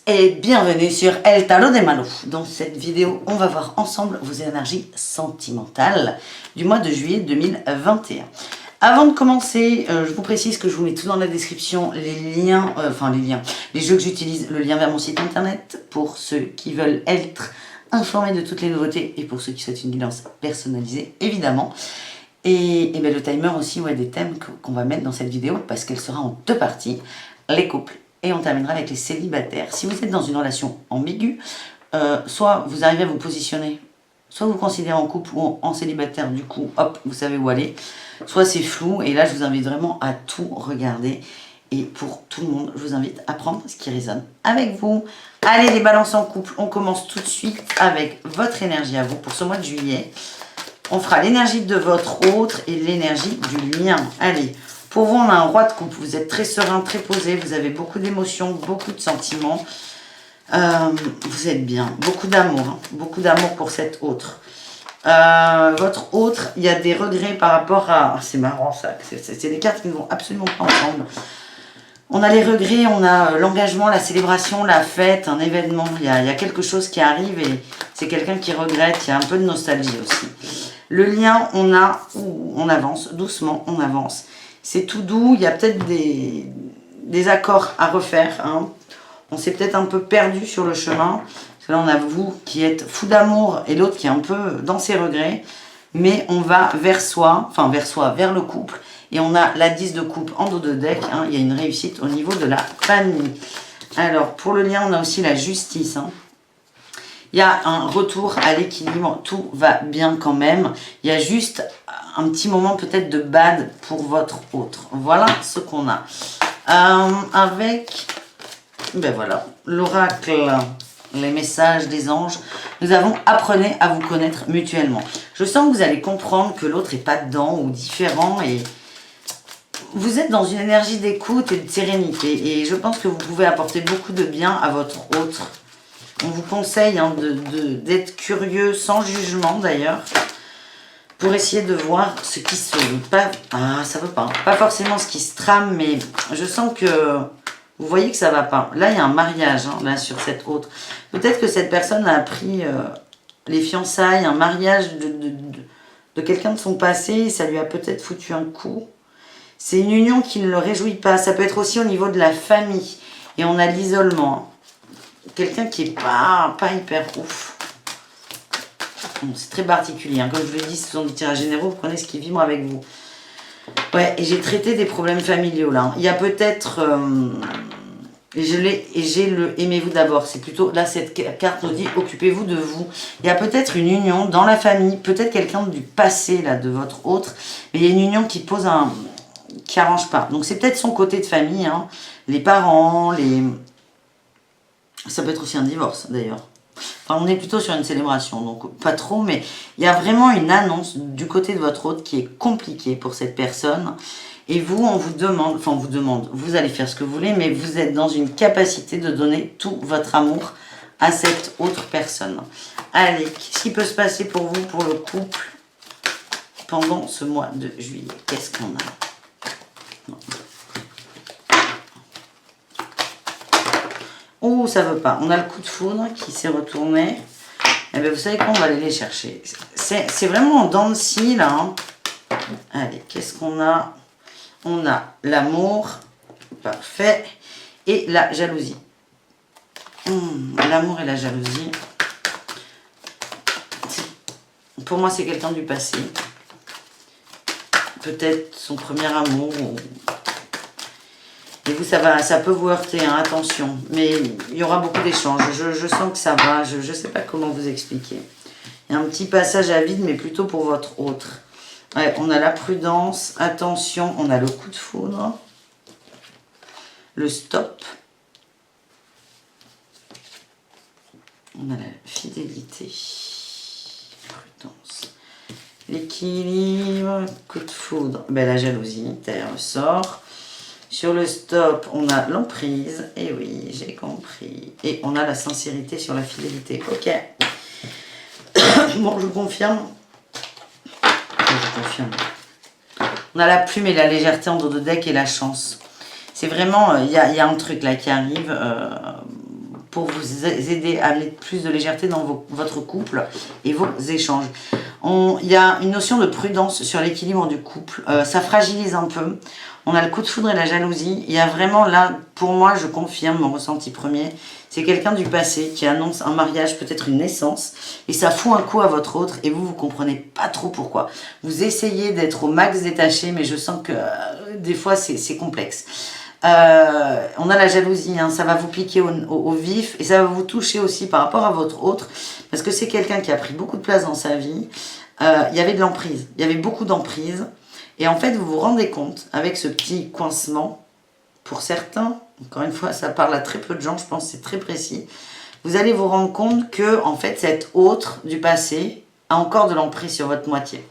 Et bienvenue sur El Tarot de Malo. Dans cette vidéo, on va voir ensemble vos énergies sentimentales du mois de juillet 2021. Avant de commencer, je vous précise que je vous mets tout dans la description, les jeux que j'utilise, le lien vers mon site internet pour ceux qui veulent être informés de toutes les nouveautés et pour ceux qui souhaitent une guidance personnalisée, évidemment. Et le timer aussi, des thèmes qu'on va mettre dans cette vidéo parce qu'elle sera en deux parties, les couples. Et on terminera avec les célibataires. Si vous êtes dans une relation ambiguë, soit vous arrivez à vous positionner, soit vous considérez en couple ou en célibataire, du coup, hop, vous savez où aller. Soit c'est flou, et là, je vous invite vraiment à tout regarder. Et pour tout le monde, je vous invite à prendre ce qui résonne avec vous. Allez, les balances en couple, on commence tout de suite avec votre énergie à vous pour ce mois de juillet. On fera l'énergie de votre autre et l'énergie du mien. Allez. Pour vous, on a un roi de coupe. Vous êtes très serein, très posé. Vous avez beaucoup d'émotions, beaucoup de sentiments. Vous êtes bien. Beaucoup d'amour. Hein. Beaucoup d'amour pour cette autre. Votre autre, il y a des regrets par rapport à... C'est marrant ça. C'est des cartes qui ne vont absolument pas ensemble. On a les regrets, on a l'engagement, la célébration, la fête, un événement. Il y a quelque chose qui arrive et c'est quelqu'un qui regrette. Il y a un peu de nostalgie aussi. Le lien, on avance. Doucement, on avance. C'est tout doux, il y a peut-être des accords à refaire. Hein. On s'est peut-être un peu perdu sur le chemin. Parce que là, on a vous qui êtes fou d'amour et l'autre qui est un peu dans ses regrets. Mais on va vers soi, vers le couple. Et on a la 10 de coupe en dos de deck. Hein. Il y a une réussite au niveau de la famille. Alors, pour le lien, on a aussi la justice. Hein. Il y a un retour à l'équilibre, tout va bien quand même. Il y a juste un petit moment peut-être de bad pour votre autre. Voilà ce qu'on a. Avec, l'oracle, les messages des anges, nous avons apprenez à vous connaître mutuellement. Je sens que vous allez comprendre que l'autre n'est pas dedans ou différent et vous êtes dans une énergie d'écoute et de sérénité. Et je pense que vous pouvez apporter beaucoup de bien à votre autre. On vous conseille d'être curieux, sans jugement d'ailleurs, pour essayer de voir ce qui se... ça veut pas. Pas forcément ce qui se trame, mais je sens que vous voyez que ça va pas. Là, il y a un mariage, là, sur cette autre. Peut-être que cette personne a appris les fiançailles, un mariage de quelqu'un de son passé, ça lui a peut-être foutu un coup. C'est une union qui ne le réjouit pas. Ça peut être aussi au niveau de la famille. Et on a l'isolement. Quelqu'un qui est pas hyper ouf. Bon, c'est très particulier. Hein. Comme je vous l'ai dit, ce sont des tirages généraux. Vous prenez ce qui vibre avec vous. Ouais, et j'ai traité des problèmes familiaux là. Il y a peut-être... j'ai le aimez-vous d'abord. C'est plutôt... Là, cette carte nous dit occupez-vous de vous. Il y a peut-être une union dans la famille. Peut-être quelqu'un du passé là, de votre autre. Mais il y a une union qui pose qui arrange pas. Donc c'est peut-être son côté de famille. Hein. Les parents, Ça peut être aussi un divorce, d'ailleurs. Enfin, on est plutôt sur une célébration, donc pas trop, mais il y a vraiment une annonce du côté de votre autre qui est compliquée pour cette personne. Et vous, on vous demande, vous allez faire ce que vous voulez, mais vous êtes dans une capacité de donner tout votre amour à cette autre personne. Allez, qu'est-ce qui peut se passer pour vous, pour le couple, pendant ce mois de juillet? Qu'est-ce qu'on a? Non. Oh, ça veut pas. On a le coup de foudre qui s'est retourné. Eh bien, vous savez quoi? On va aller les chercher. C'est vraiment en dents de scie, là. Hein. Allez, qu'est-ce qu'on a? On a l'amour. Parfait. Et la jalousie. L'amour et la jalousie. Pour moi, c'est quelqu'un du passé. Peut-être son premier amour ou... Et vous, ça peut vous heurter, hein, attention. Mais il y aura beaucoup d'échanges. Je sens que ça va. Je ne sais pas comment vous expliquer. Il y a un petit passage à vide, mais plutôt pour votre autre. Ouais, on a la prudence. Attention, on a le coup de foudre. Le stop. On a la fidélité. Prudence. L'équilibre. Coup de foudre. Ben, la jalousie, terre sort. Sur le stop, on a l'emprise. Et oui, j'ai compris. Et on a la sincérité sur la fidélité. Ok. Bon, je vous confirme. Je confirme. On a la plume et la légèreté en dos de deck et la chance. C'est vraiment... Il y a un truc là qui arrive. pour vous aider à amener plus de légèreté dans votre couple et vos échanges. Il y a une notion de prudence sur l'équilibre du couple. Ça fragilise un peu. On a le coup de foudre et la jalousie. Il y a vraiment là, pour moi, je confirme mon ressenti premier. C'est quelqu'un du passé qui annonce un mariage, peut-être une naissance. Et ça fout un coup à votre autre. Et vous comprenez pas trop pourquoi. Vous essayez d'être au max détaché, mais je sens que des fois, c'est complexe. On a la jalousie, hein, ça va vous piquer au vif. Et ça va vous toucher aussi par rapport à votre autre. Parce que c'est quelqu'un qui a pris beaucoup de place dans sa vie. Il y avait de l'emprise. Il y avait beaucoup d'emprise. Et en fait, vous vous rendez compte, avec ce petit coincement, pour certains, encore une fois, ça parle à très peu de gens, je pense que c'est très précis, vous allez vous rendre compte que, en fait, cet autre du passé a encore de l'emprise sur votre moitié.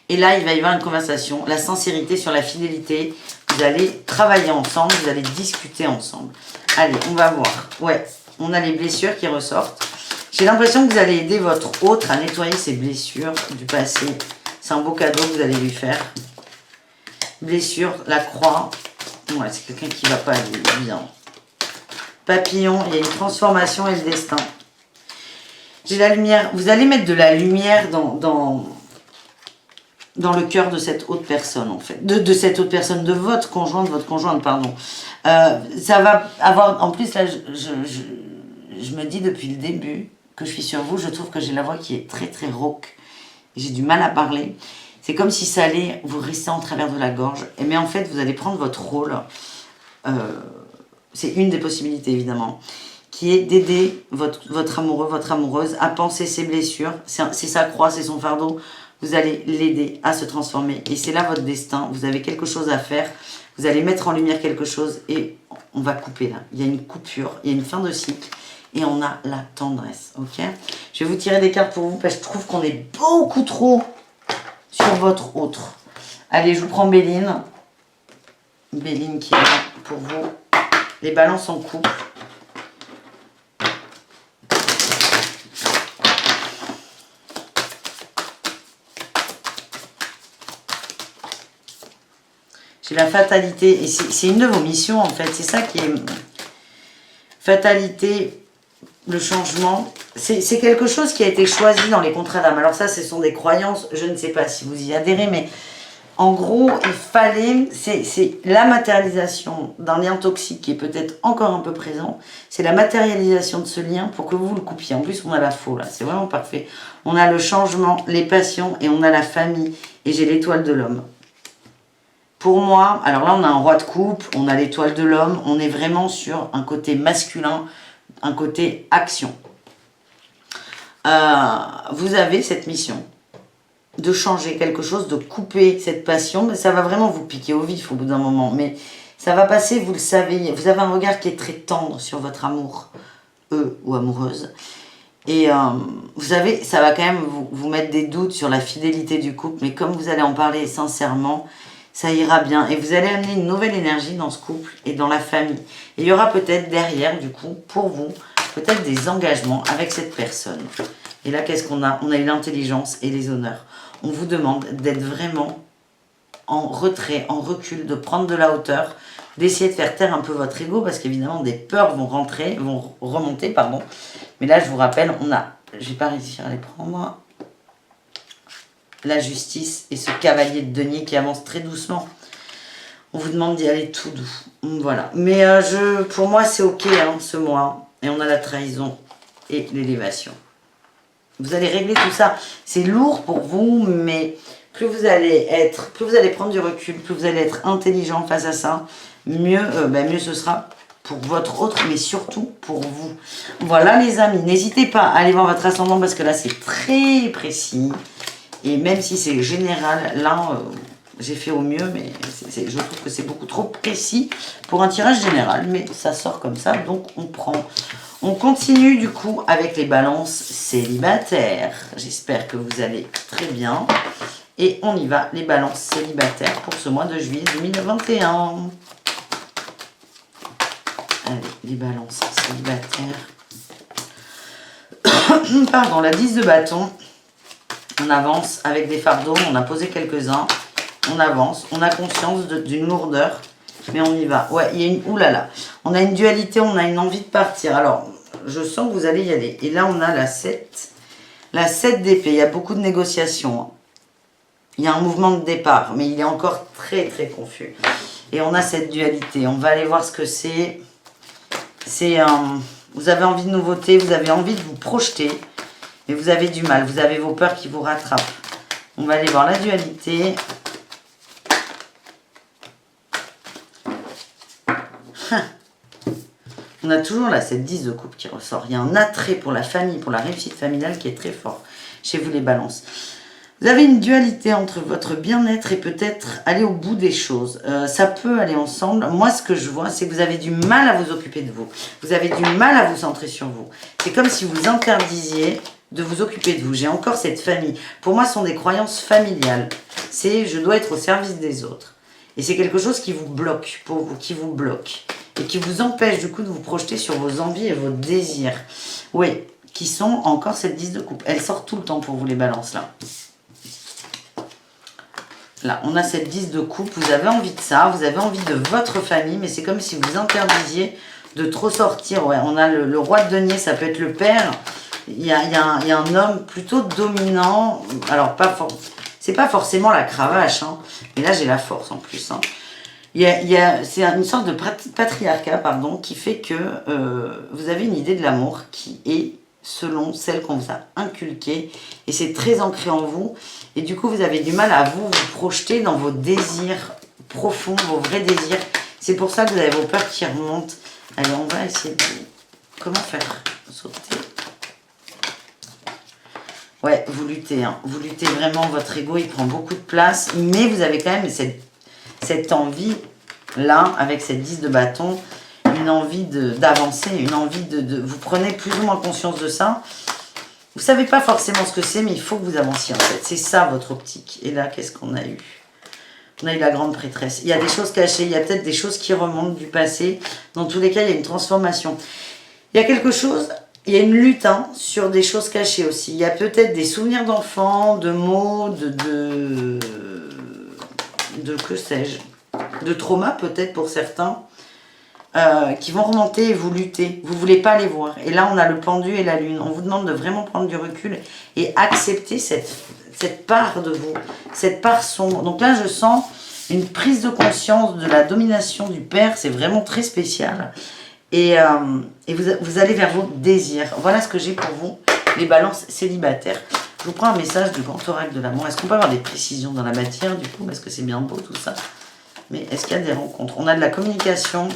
Et là, il va y avoir une conversation, la sincérité sur la fidélité, vous allez travailler ensemble, vous allez discuter ensemble. Allez, on va voir. Ouais, on a les blessures qui ressortent. J'ai l'impression que vous allez aider votre autre à nettoyer ses blessures du passé. C'est un beau cadeau que vous allez lui faire. Blessure, la croix. Ouais, c'est quelqu'un qui ne va pas aller bien. Papillon, il y a une transformation et le destin. J'ai la lumière. Vous allez mettre de la lumière dans le cœur de cette autre personne, en fait. De cette autre personne, de votre conjointe, pardon. Ça va avoir... En plus, là, je me dis depuis le début que je suis sur vous. Je trouve que j'ai la voix qui est très, très rauque. J'ai du mal à parler. C'est comme si ça allait vous rester en travers de la gorge. Mais en fait, vous allez prendre votre rôle. C'est une des possibilités, évidemment. Qui est d'aider votre amoureux, votre amoureuse à penser ses blessures. C'est sa croix, c'est son fardeau. Vous allez l'aider à se transformer. Et c'est là votre destin. Vous avez quelque chose à faire. Vous allez mettre en lumière quelque chose. Et on va couper là. Il y a une coupure. Il y a une fin de cycle. Et on a la tendresse, ok? Je vais vous tirer des cartes pour vous parce que je trouve qu'on est beaucoup trop sur votre autre. Allez, je vous prends Béline. Béline qui est là pour vous. Les balances en couple. J'ai la fatalité. Et c'est une de vos missions, en fait. C'est ça qui est... Fatalité... Le changement, c'est quelque chose qui a été choisi dans les contrats d'âme. Alors ça, ce sont des croyances, je ne sais pas si vous y adhérez, mais en gros, il fallait, c'est la matérialisation d'un lien toxique qui est peut-être encore un peu présent, c'est la matérialisation de ce lien pour que vous le coupiez. En plus, on a la faux là, c'est vraiment parfait. On a le changement, les passions et on a la famille. Et j'ai l'étoile de l'homme. Pour moi, alors là, on a un roi de coupe, on a l'étoile de l'homme, on est vraiment sur un côté masculin, un côté action. Vous avez cette mission de changer quelque chose, de couper cette passion, mais ça va vraiment vous piquer au vif au bout d'un moment. Mais ça va passer, vous le savez. Vous avez un regard qui est très tendre sur votre amour, ou amoureuse. Et vous savez, ça va quand même vous mettre des doutes sur la fidélité du couple, mais comme vous allez en parler sincèrement, ça ira bien. Et vous allez amener une nouvelle énergie dans ce couple et dans la famille. Et il y aura peut-être derrière, du coup, pour vous, peut-être des engagements avec cette personne. Et là, qu'est-ce qu'on a? On a eu l'intelligence et les honneurs. On vous demande d'être vraiment en retrait, en recul, de prendre de la hauteur, d'essayer de faire taire un peu votre ego, parce qu'évidemment, des peurs vont remonter, pardon. Mais là, je vous rappelle, on a... Je vais pas réussir à les prendre... La justice et ce cavalier de denier qui avance très doucement. On vous demande d'y aller tout doux. Voilà. Mais pour moi, c'est ok hein, ce mois. Et on a la trahison et l'élévation. Vous allez régler tout ça. C'est lourd pour vous, mais plus vous allez prendre du recul, plus vous allez être intelligent face à ça, mieux ce sera pour votre autre, mais surtout pour vous. Voilà les amis. N'hésitez pas à aller voir votre ascendant parce que là, c'est très précis. Et même si c'est général, là, j'ai fait au mieux, mais je trouve que c'est beaucoup trop précis pour un tirage général. Mais ça sort comme ça, donc on prend. On continue du coup avec les balances célibataires. J'espère que vous allez très bien. Et on y va, les balances célibataires pour ce mois de juillet 2021. Allez, les balances célibataires. Pardon, la 10 de bâton. On avance avec des fardeaux, on a posé quelques-uns, on avance, on a conscience d'une lourdeur, mais on y va. Ouais, il y a une oulala. On a une dualité, on a une envie de partir. Alors, je sens que vous allez y aller. Et là, on a la 7. La 7 d'épée. Il y a beaucoup de négociations. Hein. Il y a un mouvement de départ, mais il est encore très, très confus. Et on a cette dualité. On va aller voir ce que c'est. C'est vous avez envie de nouveauté, vous avez envie de vous projeter, mais vous avez du mal. Vous avez vos peurs qui vous rattrapent. On va aller voir la dualité. On a toujours là cette 10 de coupe qui ressort. Il y a un attrait pour la famille, pour la réussite familiale qui est très fort chez vous les balances. Vous avez une dualité entre votre bien-être et peut-être aller au bout des choses. Ça peut aller ensemble. Moi, ce que je vois, c'est que vous avez du mal à vous occuper de vous. Vous avez du mal à vous centrer sur vous. C'est comme si vous interdisiez de vous occuper de vous. J'ai encore cette famille. Pour moi, ce sont des croyances familiales. C'est je dois être au service des autres. Et c'est quelque chose qui vous bloque, pour vous, qui vous bloque. Et qui vous empêche du coup de vous projeter sur vos envies et vos désirs. Oui, qui sont encore cette 10 de coupe. Elle sort tout le temps pour vous les balances là. Là, on a cette 10 de coupe. Vous avez envie de ça, vous avez envie de votre famille, mais c'est comme si vous interdisiez de trop sortir. Ouais, on a le roi de denier, ça peut être le père. Il y a un homme plutôt dominant. Alors, c'est pas forcément la cravache, hein, mais là j'ai la force en plus. Hein. C'est une sorte de patriarcat, pardon, qui fait que vous avez une idée de l'amour qui est selon celle qu'on vous a inculquée. Et c'est très ancré en vous. Et du coup, vous avez du mal à vous projeter dans vos désirs profonds, vos vrais désirs. C'est pour ça que vous avez vos peurs qui remontent. Allez, on va essayer de... Comment faire sauter? Ouais, vous luttez. Hein. Vous luttez vraiment. Votre ego, il prend beaucoup de place. Mais vous avez quand même cette envie, là, avec cette 10 de bâton, une envie d'avancer, une envie vous prenez plus ou moins conscience de ça. Vous ne savez pas forcément ce que c'est, mais il faut que vous avanciez, en fait. C'est ça, votre optique. Et là, qu'est-ce qu'on a eu? On a eu la grande prêtresse. Il y a des choses cachées, il y a peut-être des choses qui remontent du passé. Dans tous les cas, il y a une transformation. Il y a quelque chose... Il y a une lutte hein, sur des choses cachées aussi. Il y a peut-être des souvenirs d'enfants, de mots, de que sais-je, de trauma peut-être pour certains, qui vont remonter et vous lutter. Vous ne voulez pas les voir. Et là, on a le pendu et la lune. On vous demande de vraiment prendre du recul et accepter cette part de vous, cette part sombre. Donc là, je sens une prise de conscience de la domination du père. C'est vraiment très spécial. Et vous allez vers vos désirs. Voilà ce que j'ai pour vous, les balances célibataires. Je vous prends un message du grand oracle de l'amour. Est-ce qu'on peut avoir des précisions dans la matière du coup? Parce que c'est bien beau tout ça. Mais est-ce qu'il y a des rencontres? On a de la communication,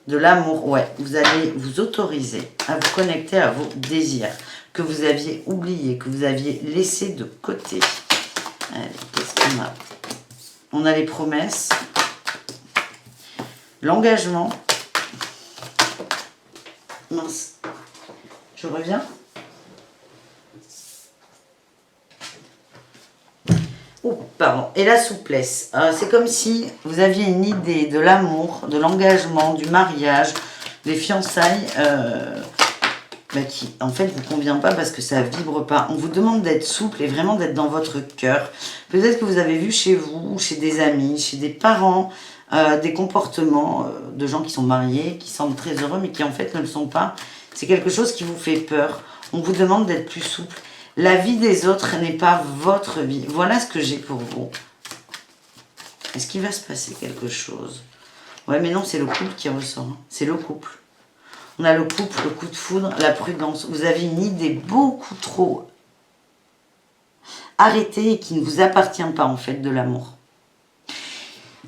de l'amour. Ouais, vous allez vous autoriser à vous connecter à vos désirs que vous aviez oubliés, que vous aviez laissés de côté. Allez, qu'est-ce qu'on a? On a les promesses. L'engagement. Mince. Je reviens. Oh, pardon. Et la souplesse. C'est comme si vous aviez une idée de l'amour, de l'engagement, du mariage, des fiançailles qui, en fait, vous convient pas parce que ça vibre pas. On vous demande d'être souple et vraiment d'être dans votre cœur. Peut-être que vous avez vu chez vous, chez des amis, chez des parents... des comportements de gens qui sont mariés, qui semblent très heureux, mais qui en fait ne le sont pas. C'est quelque chose qui vous fait peur. On vous demande d'être plus souple. La vie des autres n'est pas votre vie. Voilà ce que j'ai pour vous. Est-ce qu'il va se passer quelque chose? Ouais, mais non, c'est le couple qui ressort. Hein. C'est le couple. On a le couple, le coup de foudre, la prudence. Vous avez une idée beaucoup trop arrêtée et qui ne vous appartient pas en fait de l'amour.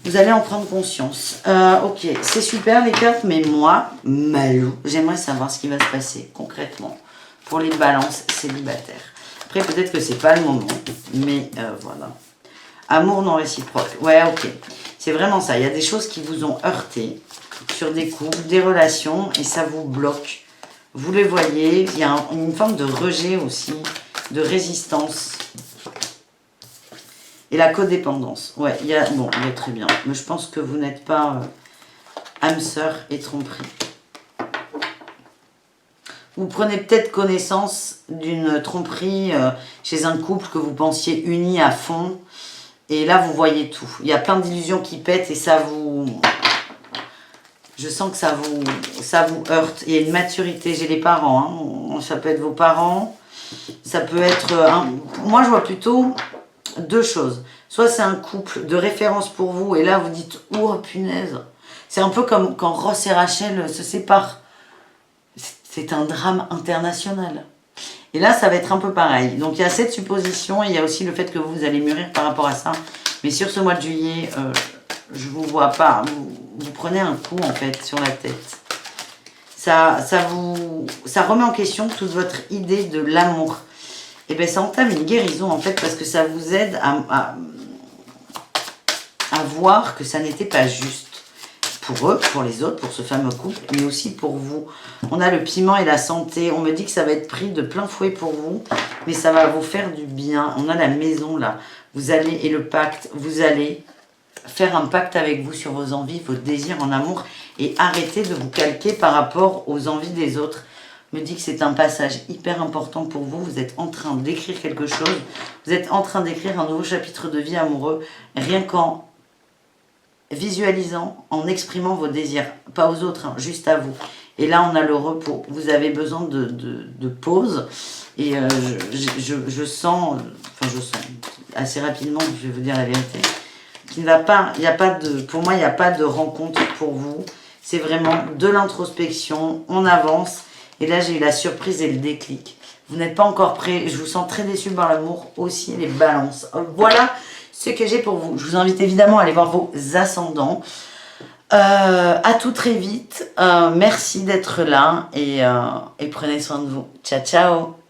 Vous allez en prendre conscience. Ok, c'est super les cartes, mais moi, Malou, j'aimerais savoir ce qui va se passer concrètement pour les balances célibataires. Après, peut-être que c'est pas le moment, mais voilà. Amour non réciproque. Ouais, ok. C'est vraiment ça. Il y a des choses qui vous ont heurté sur des couples, des relations, et ça vous bloque. Vous les voyez. Il y a une forme de rejet aussi, de résistance. Et la codépendance. Ouais, il y a... Bon, il est très bien. Mais je pense que vous n'êtes pas âme sœur et tromperie. Vous prenez peut-être connaissance d'une tromperie chez un couple que vous pensiez uni à fond. Et là, vous voyez tout. Il y a plein d'illusions qui pètent et ça vous Je sens que ça vous heurte. Il y a une maturité. J'ai les parents. Hein. Ça peut être vos parents. Ça peut être... moi, je vois plutôt deux choses. Soit c'est un couple de référence pour vous. Et là, vous dites, oh punaise. C'est un peu comme quand Ross et Rachel se séparent. C'est un drame international. Et là, ça va être un peu pareil. Donc, il y a cette supposition. Et il y a aussi le fait que vous allez mûrir par rapport à ça. Mais sur ce mois de juillet... je vous vois pas, vous prenez un coup en fait sur la tête. Ça remet en question toute votre idée de l'amour. Et bien ça entame une guérison en fait parce que ça vous aide à voir que ça n'était pas juste pour eux, pour les autres, pour ce fameux couple, mais aussi pour vous. On a le piment et la santé. On me dit que ça va être pris de plein fouet pour vous, mais ça va vous faire du bien. On a la maison là. Vous allez, et le pacte, vous allez faire un pacte avec vous sur vos envies, vos désirs en amour et arrêter de vous calquer par rapport aux envies des autres. Me dit que c'est un passage hyper important pour vous. Vous êtes en train d'écrire quelque chose. Vous êtes en train d'écrire un nouveau chapitre de vie amoureux rien qu'en visualisant, en exprimant vos désirs. Pas aux autres, hein, juste à vous. Et là, on a le repos. Vous avez besoin de pause. Et je sens, assez rapidement, je vais vous dire la vérité, qu'il ne va pas, il y a pas de, pour moi, il n'y a pas de rencontre pour vous. C'est vraiment de l'introspection, on avance. Et là, j'ai eu la surprise et le déclic. Vous n'êtes pas encore prêts. Je vous sens très déçu par l'amour aussi, les balances. Voilà ce que j'ai pour vous. Je vous invite évidemment à aller voir vos ascendants. À tout très vite. Merci d'être là et prenez soin de vous. Ciao, ciao.